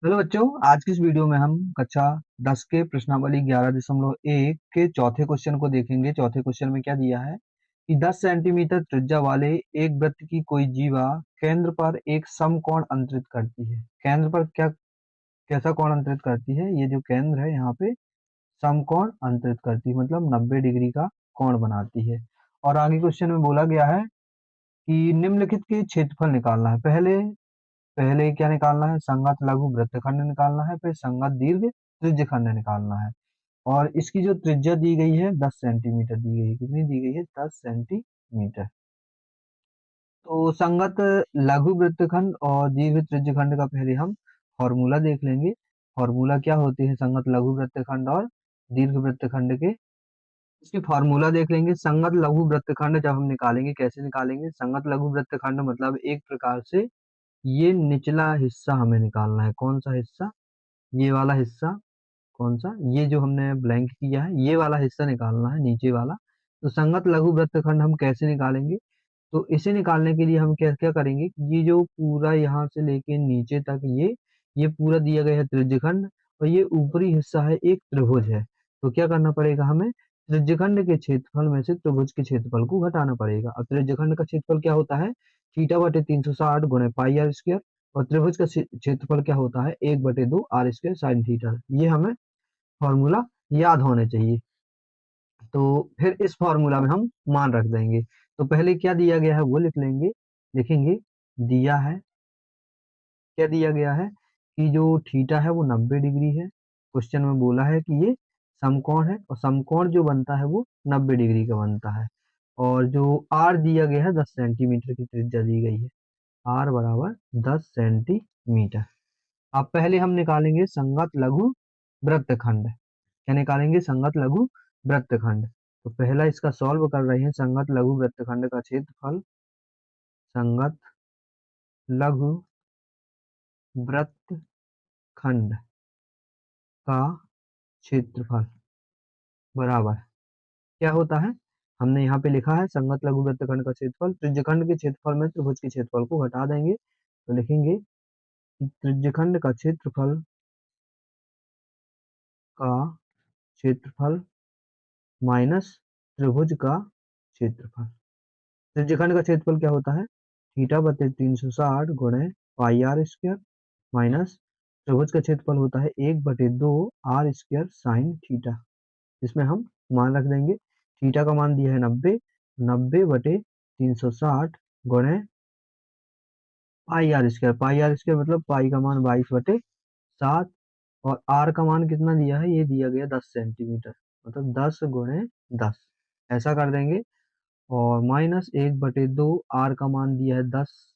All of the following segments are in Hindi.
हेलो बच्चों, आज की इस वीडियो में हम कक्षा 10 के प्रश्नावली 11.1 के चौथे क्वेश्चन को देखेंगे। चौथे क्वेश्चन में क्या दिया है कि 10 सेंटीमीटर त्रिज्या वाले एक वृत्त की कोई जीवा केंद्र पर एक समकोण अंतरित करती है। केंद्र पर क्या कैसा कोण अंतरित करती है? ये जो केंद्र है यहाँ पे समकोण अंतरित करती है, मतलब 90 डिग्री का कोण बनाती है। और आगे क्वेश्चन में बोला गया है कि निम्नलिखित के क्षेत्रफल निकालना है। पहले पहले क्या निकालना है? संगत लघु वृत्तखंड निकालना है, फिर संगत दीर्घ त्रिज्यखंड निकालना है। और इसकी जो त्रिज्या दी गई है 10 सेंटीमीटर दी गई है। कितनी दी गई है? 10 सेंटीमीटर। तो संगत लघु वृत्तखंड और दीर्घ त्रिज्यखंड का पहले हम फॉर्मूला देख लेंगे। फॉर्मूला क्या होते हैं संगत लघु वृत्तखंड और दीर्घ वृत्तखंड के? इसके फॉर्मूला देख लेंगे। संगत लघु वृत्तखंड जब हम निकालेंगे, कैसे निकालेंगे? संगत लघु वृत्तखंड मतलब एक प्रकार से ये निचला हिस्सा हमें निकालना है। कौन सा हिस्सा? ये वाला हिस्सा। कौन सा? ये जो हमने ब्लैंक किया है, ये वाला हिस्सा निकालना है, नीचे वाला। तो संगत लघु वृत्तखंड हम कैसे निकालेंगे? तो इसे निकालने के लिए हम क्या क्या करेंगे? ये जो पूरा यहाँ से लेके नीचे तक ये पूरा दिया गया है त्रिज्यखंड, और ये ऊपरी हिस्सा है एक त्रिभुज है। तो क्या करना पड़ेगा हमें? त्रिज्यखंड के क्षेत्रफल में से त्रिभुज के क्षेत्रफल को घटाना पड़ेगा। और त्रिज्यखंड का क्षेत्रफल क्या होता है? थीटा बटे 360 गुणे पाई आर स्क्वायर। और त्रिभुज का क्षेत्रफल क्या होता है? 1/2 आर स्क्वायर साइन थीटा। ये हमें फॉर्मूला याद होने चाहिए। तो फिर इस फॉर्मूला में हम मान रख देंगे। तो पहले क्या दिया गया है वो लिख लेंगे। लिखेंगे दिया है, क्या दिया गया है कि जो थीटा है वो 90 डिग्री है। क्वेश्चन में बोला है कि ये समकोण है, और समकोण जो बनता है वो 90 डिग्री का बनता है। और जो आर दिया गया है 10 सेंटीमीटर की त्रिज्या दी गई है। आर बराबर 10 सेंटीमीटर। अब पहले हम निकालेंगे संगत लघु वृत्तखंड। क्या निकालेंगे? संगत लघु वृत्तखंड। तो पहला इसका सॉल्व कर रहे हैं। संगत लघु वृत्तखंड का क्षेत्रफल, संगत लघु वृत्तखंड का क्षेत्रफल बराबर क्या होता है? हमने यहाँ पे लिखा है संगत लघु वृत्तखंड का क्षेत्रफल। त्रिज्यखंड के क्षेत्रफल में त्रिभुज के क्षेत्रफल को घटा देंगे। तो लिखेंगे कि त्रिज्यखंड का क्षेत्रफल माइनस त्रिभुज का क्षेत्रफल। त्रिज्यखंड का क्षेत्रफल क्या होता है? थीटा बटे 360 गुणे पाई आर स्क्वायर, माइनस त्रिभुज का क्षेत्रफल होता है 1/2 आर स्क्वायर साइन थीटा। इसमें हम मान रख देंगे। थीटा का मान दिया है 90, 90/360 गुणे पाई आर स्क्वायर मतलब पाई का मान 22/7। और आर का मान कितना दिया है? ये दिया गया 10 सेंटीमीटर, मतलब 10 × 10 ऐसा कर देंगे। और माइनस 1/2 आर का मान दिया है 10,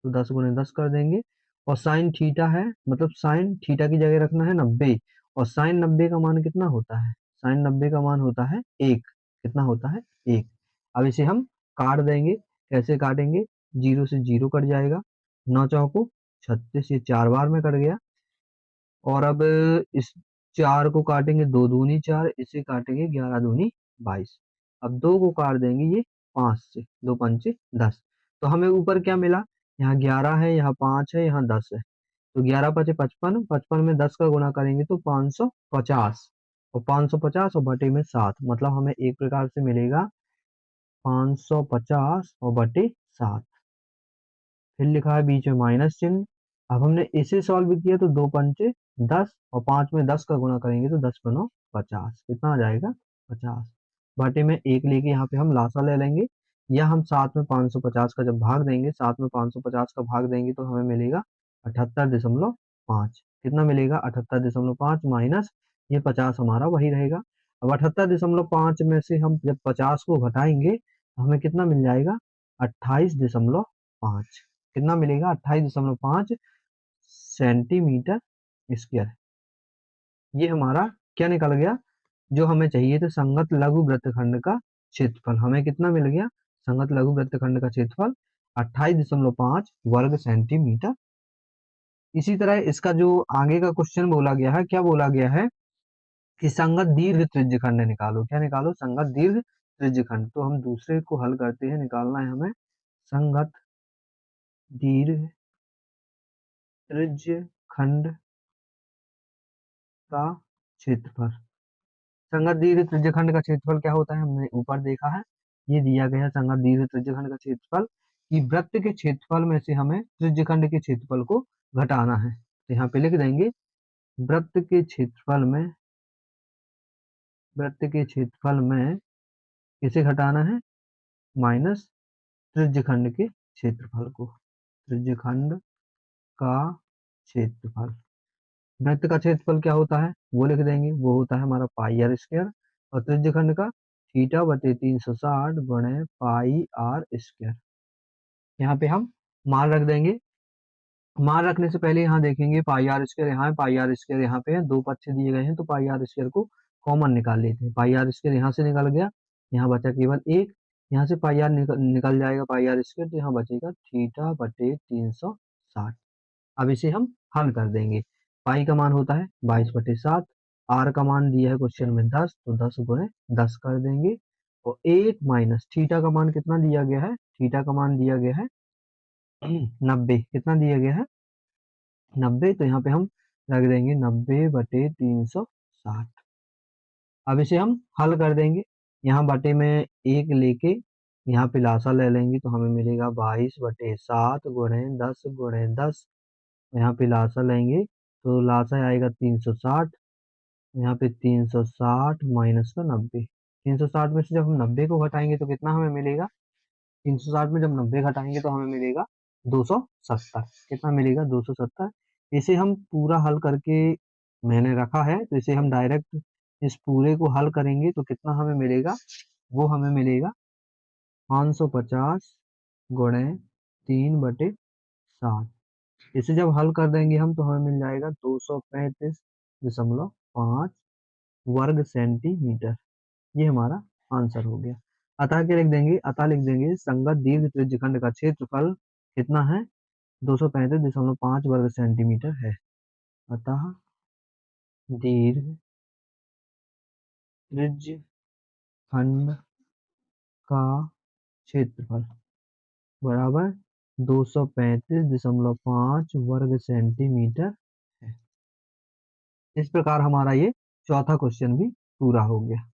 तो 10 × 10 कर देंगे। और साइन थीटा है, मतलब साइन थीटा की जगह रखना है 90। और साइन 90 का मान कितना होता है? साइन 90 का मान होता है 1। कितना होता है? 1। अब इसे हम काट देंगे। कैसे काटेंगे? 0 से 0 कट जाएगा। 9 चौको 36, ये 4 बार में कट गया। और अब इस 4 को काटेंगे, 2 दूनी 4, इसे काटेंगे 11 दूनी 22। अब 2 को काट देंगे ये 5 से, 2 पंचे 10। तो हमें ऊपर क्या मिला? यहाँ 11 है, यहाँ 5 है, यहाँ 10 है। तो 11 पचे 55, 55 में 10 का गुणा करेंगे तो 550। और 550 और बटे में 7, मतलब हमें एक प्रकार से मिलेगा 550 और बटे 7। फिर लिखा है बीच में माइनस चिन्ह। अब हमने इसे सॉल्व किया तो 2 पंचे 10, और 5 में 10 का गुणा करेंगे तो 10 × 50। कितना आ जाएगा? 50। बटे में 1 लेके यहाँ पे हम लासा ले लेंगे। या हम 7 में 550 का जब भाग देंगे, 7 में 550 का भाग देंगे तो हमें मिलेगा 78.5। कितना मिलेगा? 78.5 माइनस ये 50 हमारा वही रहेगा। अब 78.5 में से हम जब 50 को घटाएंगे तो हमें कितना मिल जाएगा? 28.5। कितना मिलेगा? 28.5 सेंटीमीटर स्क्वायर। ये हमारा क्या निकल गया? जो हमें चाहिए था संगत लघु वृत्तखंड का क्षेत्रफल, हमें कितना मिल गया? संगत लघु वृत्तखंड का क्षेत्रफल 28.5 वर्ग सेंटीमीटर। इसी तरह इसका जो आगे का क्वेश्चन बोला गया है, क्या बोला गया है कि संगत दीर्घ त्रिज्यखंड निकालो। क्या निकालो? संगत दीर्घ त्रिज्यखंड। तो हम दूसरे को हल करते हैं। निकालना है हमें संगत दीर्घ त्रिज्यखंड का क्षेत्रफल। संगत दीर्घ त्रिज्यखंड का क्षेत्रफल क्या होता है, हमने ऊपर देखा है। ये दिया गया है संगत दीर्घ त्रिज्यखंड का क्षेत्रफल कि वृत्त के क्षेत्रफल में से हमें त्रिज्यखंड के क्षेत्रफल को घटाना है। तो यहाँ पे लिख देंगे वृत्त के क्षेत्रफल में, वृत्त के क्षेत्रफल में किसे घटाना है, माइनस त्रिज्यखंड के क्षेत्रफल को। त्रिज्यखंड का क्षेत्रफल, वृत्त का क्षेत्रफल क्या होता है वो लिख देंगे, वो होता है हमारा पाई आर स्क्वायर, और त्रिज्यखंड का थीटा बटे 360 गुणे पाई आर स्क्वायर। यहाँ पे हम मान रख देंगे। मान रखने से पहले यहाँ देखेंगे पाई आर स्क्वायर यहाँ है, पाई आर स्क्वायर यहाँ पे है, दो पक्ष दिए गए हैं तो पाई आर स्क्वायर को कॉमन निकाल लेते हैं। पाई आर स्क्वायर यहाँ से निकल गया, यहाँ बचा केवल एक, यहाँ से पाई आर निकल जाएगा पाई आर स्क्वायर, तो यहाँ बचेगा थीटा बटे 360। अब इसे हम हल कर देंगे। पाई का मान होता है 22/7, आर का मान दिया है क्वेश्चन में 10, तो 10 गुणे 10 कर देंगे, और एक माइनस थीटा का मान कितना दिया गया है, थीटा का मान दिया गया है 90। कितना दिया गया है, 90, तो यहाँ पे हम रख देंगे 90/360। अब इसे हम हल कर देंगे। यहाँ बटे में एक लेके यहाँ पे लासा ले लेंगे तो हमें मिलेगा 22/7 गुणे 10 गुणे 10। यहाँ पे लासा लेंगे तो लासा आएगा 360, यहाँ पे 360 माइनस का 90। 360 में से जब हम 90 को घटाएंगे तो कितना हमें मिलेगा, 360 में जब 90 घटाएंगे तो हमें मिलेगा 270। कितना मिलेगा, 270। इसे हम पूरा हल करके मैंने रखा है, तो इसे हम डायरेक्ट इस पूरे को हल करेंगे तो कितना हमें मिलेगा, वो हमें मिलेगा 550 गुणे 3/7। इसे जब हल कर देंगे हम तो हमें मिल जाएगा 235.5 वर्ग सेंटीमीटर। ये हमारा आंसर हो गया। अतः क्या लिख देंगे, अतः लिख देंगे संगत दीर्घ त्रिज्यखंड का क्षेत्रफल कितना है, 235.5 वर्ग सेंटीमीटर है। अतः दीर्घ त्रिज्यखंड का क्षेत्रफल बराबर 235.5 वर्ग सेंटीमीटर है। इस प्रकार हमारा ये चौथा क्वेश्चन भी पूरा हो गया।